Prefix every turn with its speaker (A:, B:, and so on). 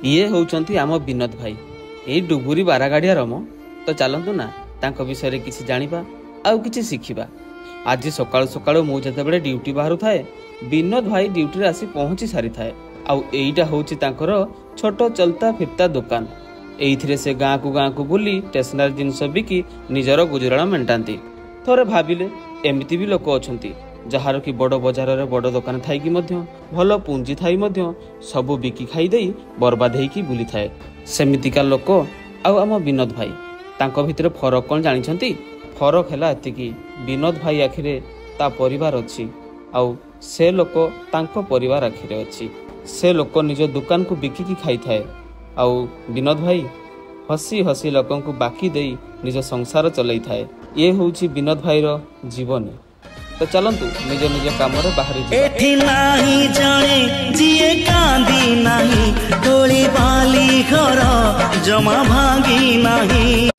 A: ये होउचंती आम विनोद भाई यही डुबुरी बारागाड़िया रम। तो चलतु ना तांको विषय किसी जानिबा आउ किछि शिखिबा। आज सकाळु सकाळु मु जतेबेले ड्यूटी बाहरु थाए विनोद भाई ड्यूटी रे आसी पहुंची सारी थाए। आउ एईटा होउची तांकर छोट चलता फिरता दुकान। एइथिरे से गाँ को बुली स्टेशनरी जिनस बिकी निजर गुजराण मेंटांती। थोरे भाबिले एमिति भी लोक अछंती जहार कि बड़ बजार रे बड़ दुकान थाई कि मध्य भल पुंजी थाई मध्य सबु बिकी खाई देई बर्बाद हेकी बुली थाए। सेमितिका लोक आउ आम विनोद भाई तांको भितर फरक कौन जानिछंती? फरक हैला एतिकी विनोद भाई आखिरे ता परिवार अछि आउ से लोक तांको परिवार आखिरे अछि। से लोक निज दुकान को बिकी की खाई थाए आउ विनोद भाई हसी हसी लोकन को बाकी देई निज संसार चलै थाए। ये होउची विनोद भाई रो जीवन। तो चलंतु निज निज काम रे बाहरी
B: एठी नाही जाने जिए कांदी नाही टोली बाली घर जमा भांगी नाही।